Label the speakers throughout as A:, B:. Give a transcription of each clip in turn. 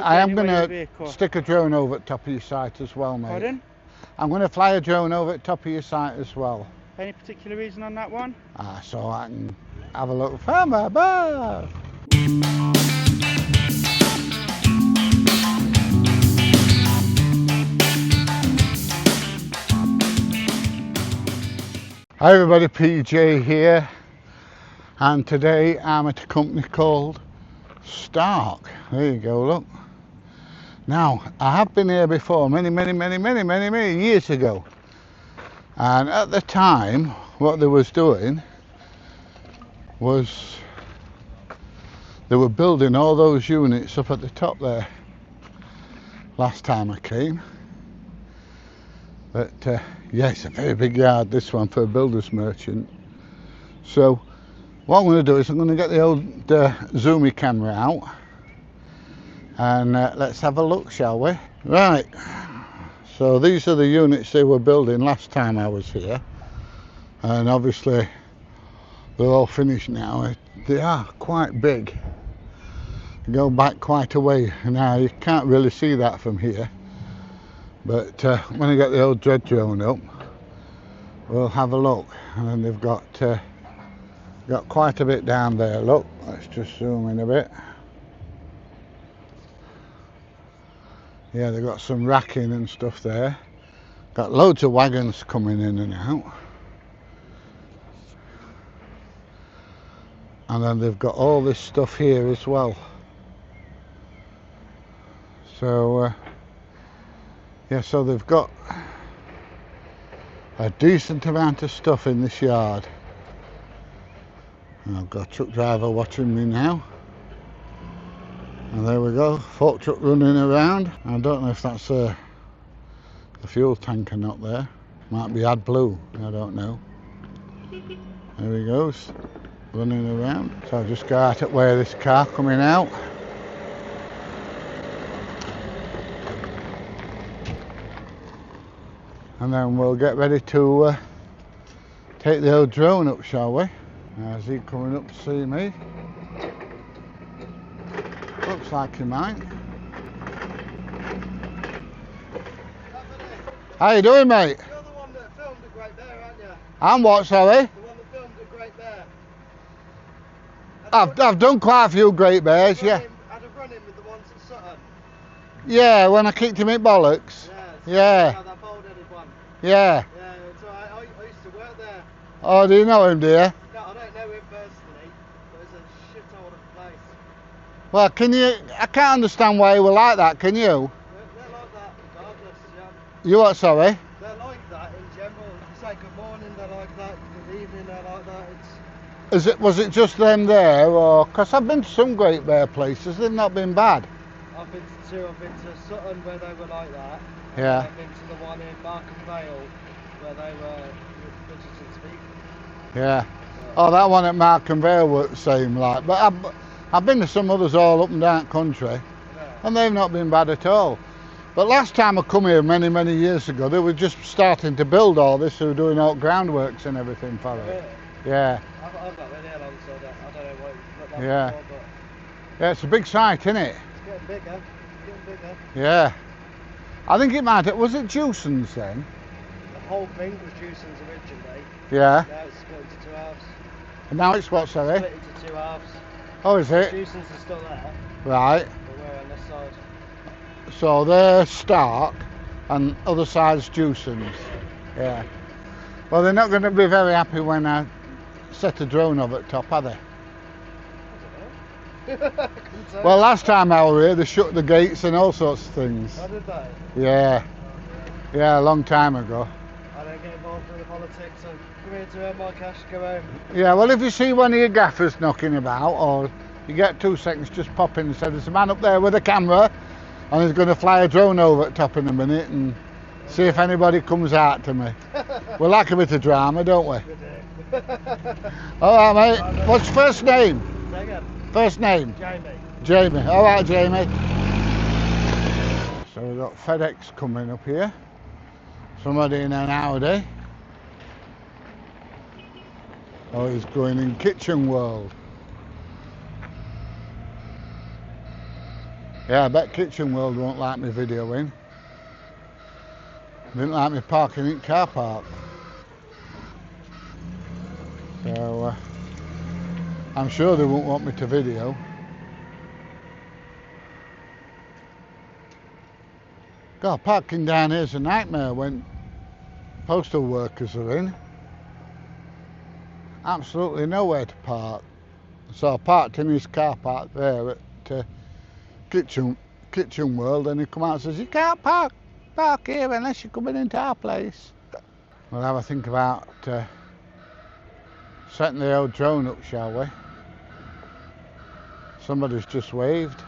A: I am going to stick a drone over the top of your site as well, mate.
B: Pardon?
A: I'm going to fly a drone over the top of your site as well.
B: Any particular reason on that one?
A: So I can have a look from above. Hi everybody, PJ here, and today I'm at a company called Stark. There you go, look. Now, I have been here before many years ago, and at the time what they was doing was they were building all those units up at the top there last time I came. But yeah, it's a very big yard, this one, for a builder's merchant. So what I'm going to do is I'm going to get the old zoomy camera out and let's have a look, shall we? Right, so these are the units they were building last time I was here, and obviously they're all finished now. They are quite big, they go back quite a way. Now you can't really see that from here, but when I get the old dread drone up, we'll have a look. And they've got quite a bit down there. Look, let's just zoom in a bit. Yeah, they've got some racking and stuff there. Got loads of wagons coming in and out. And then they've got all this stuff here as well. So yeah, so they've got a decent amount of stuff in this yard. And I've got a truck driver watching me now. And there we go, fork truck running around. I don't know if that's the fuel tank or not there. Might be AdBlue, I don't know. There he goes, running around. So I'll just go out at where this car coming out. And then we'll get ready to take the old drone up, shall we? Is he coming up to see me? Looks like he might. How you doing, mate?
C: You're the one that filmed the Great Bear, aren't you?
A: I'm what, sorry?
C: The one that filmed the Great Bear.
A: I've done quite a few Great Bears, yeah.
C: Had a run in with the ones at Sutton.
A: Yeah, when I kicked him in bollocks.
C: Yeah. That bald-headed one.
A: Yeah.
C: Yeah, it's alright. I used to work there.
A: Oh, do you know him, do you?
C: No, I don't know him personally, but it's a shithole of a place.
A: Well, I can't understand why you were like that, can you?
C: They're like that regardless, yeah.
A: You what, sorry?
C: They're like that in general. If you say good morning, they're like that. Good evening, they're like that.
A: Was it just them there, or? Because I've been to some Great Bear places, they've not been bad.
C: I've been to two. I've been to Sutton where they were like that.
A: Yeah.
C: I've been to the one in Markham Vale where they were fidget speak.
A: Yeah. Oh, that one at Markham Vale was the same like. But I've been to some others all up and down country,
C: Yeah.
A: and they've not been bad at all. But last time I come here many years ago, they were just starting to build all this, they were doing all groundworks and everything for it.
C: Really?
A: Yeah.
C: I've not been here long, so I don't know what it looked like
A: Yeah.
C: before, but
A: Yeah, it's a big site, isn't it?
C: it's getting bigger. It's getting bigger.
A: Yeah. I think it might have, was it Jewsons then?
C: The whole thing was Jewsons originally.
A: Yeah.
C: Now it's split into two halves.
A: And now it's what, sorry?
C: Split into two halves.
A: Oh, is it?
C: Jewsons are still there,
A: Right.
C: but we're on this side.
A: So they're Stark and other side's Jewsons. Yeah. Well, they're not going to be very happy when I set a drone over at top, are they?
C: I don't know. Couldn't tell.
A: Well, last time I was here, they shut the gates and all sorts of things.
C: How did they?
A: Yeah.
C: Oh,
A: Yeah, a long time ago.
C: I don't get involved with the politics, so come here to earn my cash, go home.
A: Yeah, well, if you see one of your gaffers knocking about, or you get 2 seconds, just pop in and say, there's a man up there with a camera, and he's going to fly a drone over at top in a minute and see if anybody comes out to me. We like a bit of drama, don't we?
C: Good day.
A: All right, mate. What's your first name?
C: Say again.
A: First name?
C: Jamie.
A: Jamie. All right, Jamie. So we've got FedEx coming up here. Somebody in an Audi. Oh, he's going in Kitchen World. Yeah, I bet Kitchen World won't like me videoing. Didn't like me parking in car park. So I'm sure they won't want me to video. God, parking down here is a nightmare when postal workers are in. Absolutely nowhere to park. So I parked in his car park there at Kitchen World, and he come out and says, you can't park here unless you're coming into our place. We'll have a think about setting the old drone up, shall we? Somebody's just waved.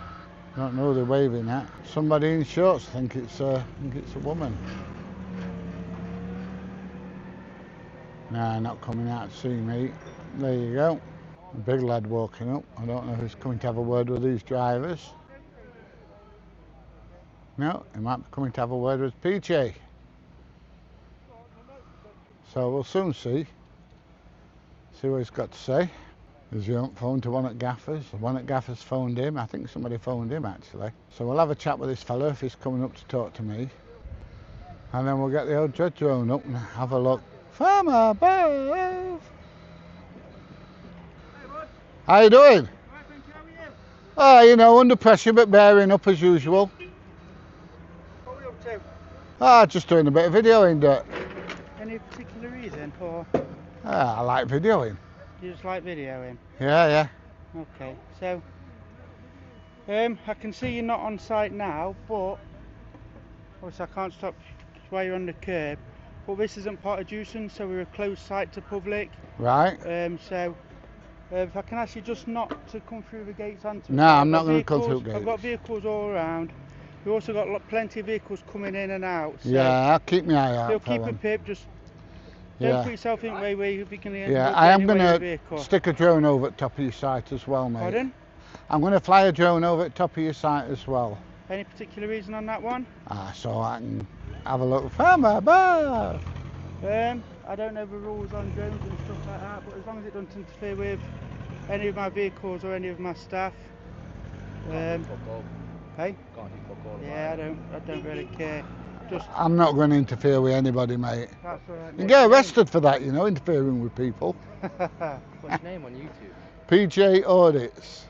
A: Don't know who they're waving at. Somebody in shorts. I think it's a woman. Nah, not coming out to see me. There you go. A big lad walking up. I don't know who's coming to have a word with these drivers. No, he might be coming to have a word with PJ. So we'll soon see what he's got to say. There's your phone to one at Gaffer's. One at Gaffer's phoned him. I think somebody phoned him actually. So we'll have a chat with this fella if he's coming up to talk to me. And then we'll get the old dread drone up and have a look from above. How you doing? Oh, you know, under pressure but bearing up as usual.
B: What are we up to?
A: Ah, just doing a bit of videoing, Dirt.
B: Any particular reason, or
A: Ah, I like videoing.
B: you just like videoing?
A: Yeah.
B: Okay, so I can see you're not on site now, but obviously I can't stop while you're on the curb. But this isn't part of Jewsons, so we're a closed site to public.
A: Right.
B: So if I can ask you just not to come through the gates onto.
A: No, I'm not going to come through gates.
B: I've got vehicles all around. We've also got plenty of vehicles coming in and out. So
A: yeah, I'll keep my eye out.
B: you'll
A: for
B: keep a
A: them.
B: pip, just don't put yourself in the way where you can end
A: Yeah,
B: up
A: I am
B: anywhere
A: going
B: in the
A: to
B: vehicle.
A: stick a drone over at top of your site as well, mate.
B: Pardon?
A: I'm going to fly a drone over at top of your site as well.
B: Any particular reason on that one?
A: So I can have a look from above.
B: I don't know the rules on drones and stuff like that, but as long as it doesn't interfere with any of my vehicles or any of my staff. Hey? Yeah, I don't really care. Just
A: I'm not going to interfere with anybody, mate.
B: that's all right.
A: You can get arrested for that, you know, interfering with people.
D: What's your name on YouTube?
A: pjaudits.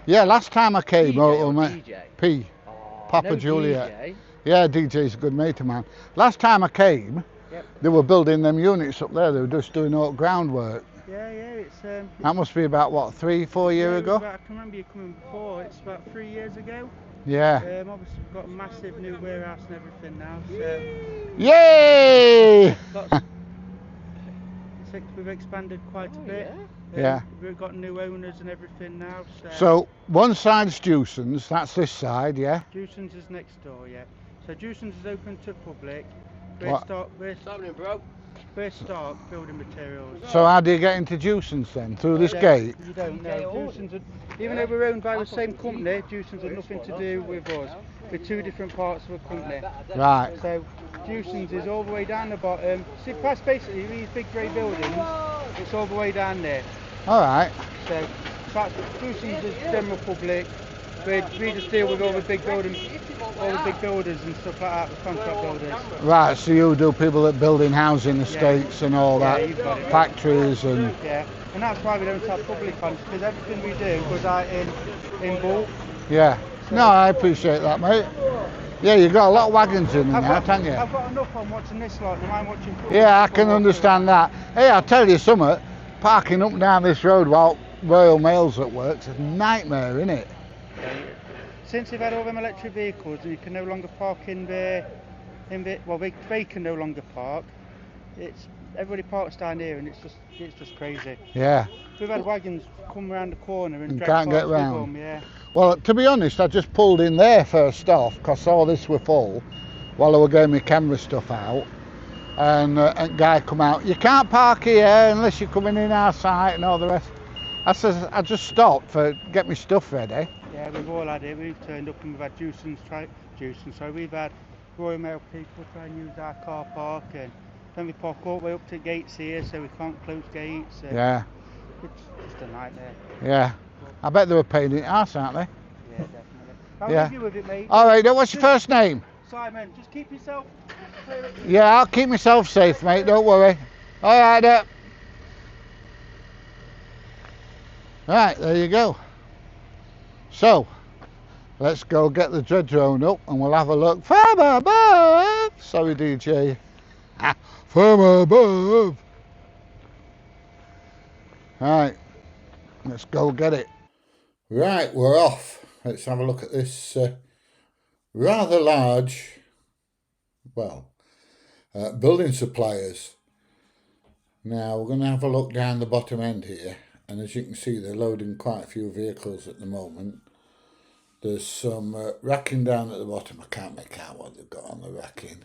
A: Yeah, last time I came
D: PJ
A: over,
D: or
A: mate.
D: DJ?
A: P.
D: Oh,
A: Papa
D: no
A: Juliet.
D: DJ.
A: Yeah, DJ's a good mate of mine. Last time I came,
B: Yep.
A: they were building them units up there. They were just doing all groundwork.
B: Yeah, it's
A: That must be about, what, 3-4 years ago?
B: I can remember you coming before. It's about 3 years ago.
A: Yeah.
B: Obviously we've got a massive new warehouse and everything now. So
A: Yay!
B: we've expanded quite a bit.
A: Yeah.
B: We've got new owners and everything now.
A: So one side's Jewsons, that's this side, yeah?
B: Jewsons is next door, yeah. So Jewsons is open to public.
A: What?
B: We're stock building materials.
A: So how do you get into Jewsons then? Through this gate?
B: You don't know. Jewsons even though we're owned by the same company, Jewsons have nothing to do with us. We're two different parts of a company.
A: Right.
B: So Jewsons is all the way down the bottom. See, past basically these big grey buildings, it's all the way down there.
A: Alright.
B: So Jewsons is general public. We just deal with all the big buildings, all the big builders and stuff like that, the contract builders.
A: Right, so you do people that building housing estates and all that,
B: you've got it.
A: factories and...
B: Yeah, and that's why we don't have public on, because everything we do goes out in bulk.
A: Yeah. No, I appreciate that, mate. Yeah, you've got a lot of wagons in there, haven't you?
B: I've got enough on watching this lot, and I'm watching...
A: Yeah, I can understand that. Hey, I'll tell you something, parking up and down this road while Royal Mail's at work is a nightmare, isn't it?
B: Since we've had all them electric vehicles and you can no longer park well, they can no longer park. Everybody parks down here and it's just crazy.
A: Yeah.
B: We've had wagons come around the corner and drag
A: can't get
B: parts with
A: round.
B: them, yeah.
A: Well, to be honest, I just pulled in there first off because all this were full while I was getting my camera stuff out. And a guy come out, you can't park here unless you're coming in our site and all the rest. I says, I just stopped to get my stuff ready.
B: Yeah, we've all had it. We've turned up and we've had we've had Royal Mail people try and use our car park, and then we park all the way up to gates here so we can't close gates.
A: Yeah.
B: It's just a nightmare.
A: Yeah. I bet they were paying it arse, aren't they?
B: Yeah, definitely. I'll
A: Yeah.
B: leave you with it, mate.
A: Alright, then what's your first name?
B: Simon, just keep yourself clear.
A: Yeah, I'll keep myself safe, mate, don't worry. Alright, right, there you go. So, let's go get the dredge drone up and we'll have a look from above. Sorry, DJ. From above. Right, let's go get it. Right, we're off. Let's have a look at this rather large, well, building suppliers. Now we're going to have a look down the bottom end here, and as you can see they're loading quite a few vehicles at the moment. There's some racking down at the bottom. I can't make out what they've got on the racking,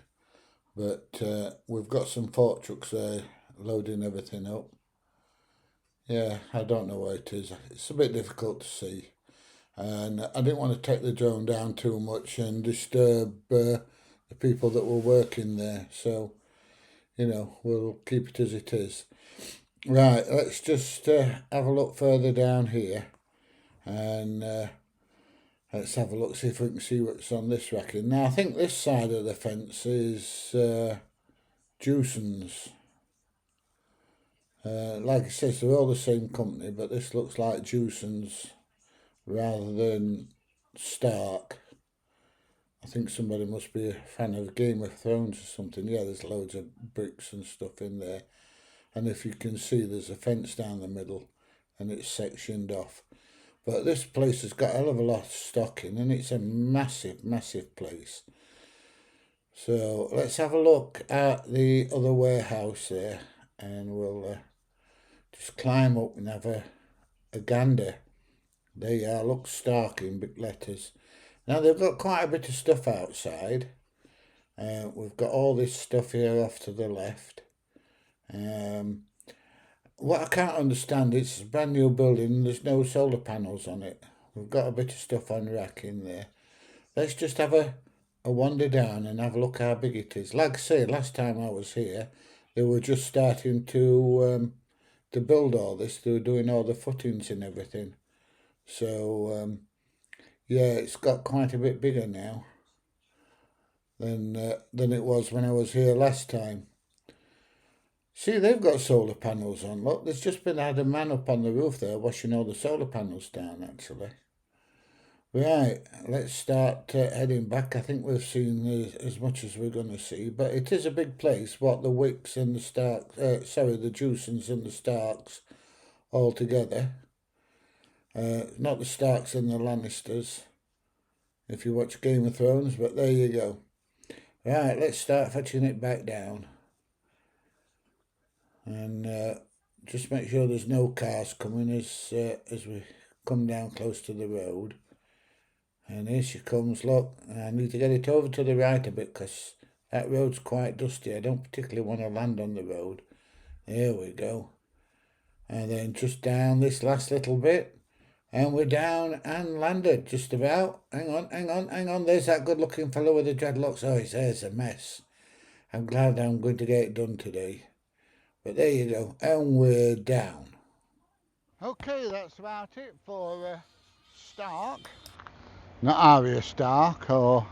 A: but we've got some fork trucks there loading everything up. Yeah, I don't know where it is. It's a bit difficult to see, and I didn't want to take the drone down too much and disturb the people that were working there, so you know, we'll keep it as it is. Right, let's just have a look further down here, and let's have a look, see if we can see what's on this racking. Now I think this side of the fence is Jewsons. Like I said, they're all the same company, but this looks like Jewsons rather than Stark. I think somebody must be a fan of Game of Thrones or something. Yeah, there's loads of bricks and stuff in there. And if you can see, there's a fence down the middle and it's sectioned off. But this place has got a hell of a lot of stock in, and it's a massive, massive place. So let's have a look at the other warehouse there, and we'll just climb up and have a gander. There you are, look, Stark in big letters. Now they've got quite a bit of stuff outside. We've got all this stuff here off to the left. What I can't understand, it's a brand new building and there's no solar panels on it. We've got a bit of stuff on rack in there. Let's just have a wander down and have a look how big it is. Like I say, last time I was here, they were just starting to build all this. They were doing all the footings and everything. So yeah, it's got quite a bit bigger now than it was when I was here last time. See, they've got solar panels on. Look, there's just been had a man up on the roof there washing all the solar panels down, actually. Right, let's start heading back. I think we've seen as much as we're going to see, but it is a big place. What, the Wicks and the Starks, the Jewsons and the Starks all together. Not the Starks and the Lannisters, if you watch Game of Thrones, but there you go. Right, let's start fetching it back down. And just make sure there's no cars coming as we come down close to the road. And here she comes, look. I need to get it over to the right a bit because that road's quite dusty. I don't particularly want to land on the road. There we go. And then just down this last little bit. And we're down and landed, just about. Hang on. There's that good-looking fellow with the dreadlocks. Oh, his hair's a mess. I'm glad I'm going to get it done today. But there you go. And we're down. Okay, that's about it for Stark. Not Arya Stark or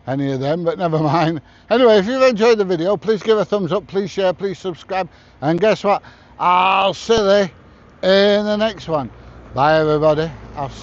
A: any of them, but never mind. Anyway, if you've enjoyed the video, please give a thumbs up, please share, please subscribe. And guess what? I'll see you in the next one. Bye everybody. I'll